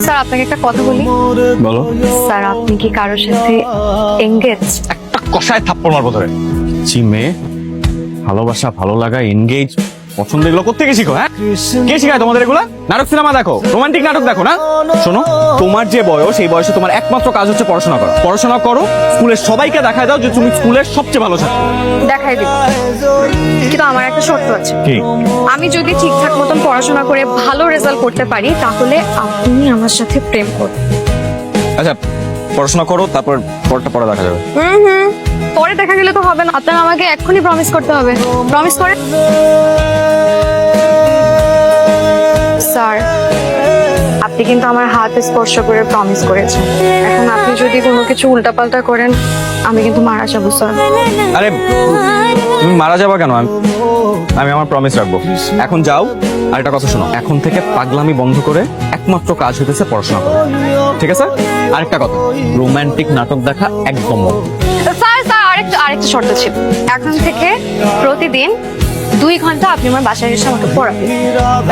Sir আপনাকে একটা কথা বলি। বলো। স্যার আপনি কি কারোর সাথে এঙ্গেজ? একটা কষায় থাপ্পড় মারবো ধরে। জি মেয়ে, ভালোবাসা, ভালো লাগা, এনগেজ, পছন্দ, এগুলো কোত্থেকে শিখো? হ্যাঁ, কে শিখায় তোমাদের এগুলা? নাটক সিনেমা দেখো, রোমান্টিক নাটক দেখো না? শোনো, তোমার যে বয়স, এই বয়সে তোমার একমাত্র কাজ হচ্ছে পড়াশোনা করা। পড়াশোনা করো, স্কুলের সবাইকে দেখায় দাও যে তুমি স্কুলের সবচেয়ে ভালো ছাত্র। দেখাই দিব, কিন্তু আমার একটা শর্ত আছে। কি? আমি যদি ঠিকঠাক মতন পড়াশোনা করে ভালো রেজাল্ট করতে পারি তাহলে আপনি আমার সাথে প্রেম করুন। আচ্ছা, পড়াশোনা করো, তারপর পরটা পরে দেখা যাবে। পরে দেখা গেলে তো হবে না, আপনার আমাকে এক্ষুনি প্রমিস করতে হবে। প্রমিস করেন স্যার। আপনি কিন্তু আমার হাত স্পর্শ করে প্রমিস করেছেন, এখন আপনি যদি কোনো কিছু উল্টাপাল্টা করেন আমি কিন্তু মারা যাবো স্যার। আরে তুমি মারা যাবা কেন? আমি আমার প্রমিস রাখবো। এখন যাও, আর একটা কথা শোনো, এখন থেকে পাগলামি বন্ধ করে একমাত্র কাজ হইতেছে পড়াশোনা করা, ঠিক আছে? আরেকটা কথা, রোমান্টিক নাটক দেখা একদম বন্ধ। স্যার স্যার আরেকটা শর্ত ছিল, এখন থেকে প্রতিদিন 2 ঘন্টা আপনি আমার বাসায় এসে আমাকে পড়াবেন।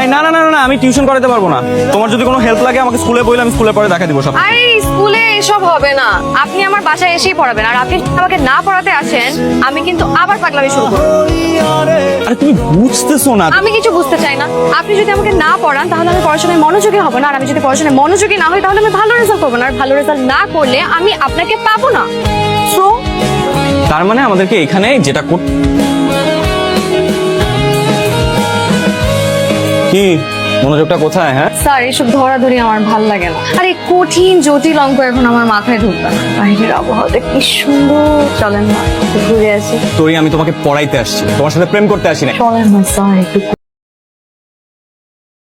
এই না না না না, আমি টিউশন করাতে পারবো না। তোমার যদি কোনো হেল্প লাগে আমাকে স্কুলে বললে আমি স্কুলে পরে দেখা দিব সব। আরে স্কুলে এসব হবে না, আপনি আমার বাসায় এসেই পড়াবেন। আর আপনি যদি আমাকে না পড়াতে আসেন আমি কিন্তু আবার পাগলামি শুরু করব। আরে তুমি বুঝতেছো না। আমি কিছু বুঝতে চাই না। আপনি যদি আমাকে না পড়ান তাহলে আমি পড়াশোনায় মনোযোগী হব না, আর আমি যদি পড়াশোনায় মনোযোগী না হই তাহলে আমি ভালো রেজাল্ট করবো না, আর ভালো রেজাল্ট না করলে আমি আপনাকে পাবো না। সো তার মানে আমাদেরকে এখানে যেটা কি মনোযোগটা কোথায়? হ্যাঁ স্যার এসব ধরাধরি আমার ভাল লাগে না। আরে কঠিন জটিল অঙ্ক এখন আমার মাথায় ঢুকবে না। বাইরের আবহাওয়াটা কি সুন্দর, চলেন না একটু ঘুরে আসি। তোরই আমি তোমাকে পড়াইতে আসছি, তোমার সাথে প্রেম করতে আসি না। চলেন না স্যার একটু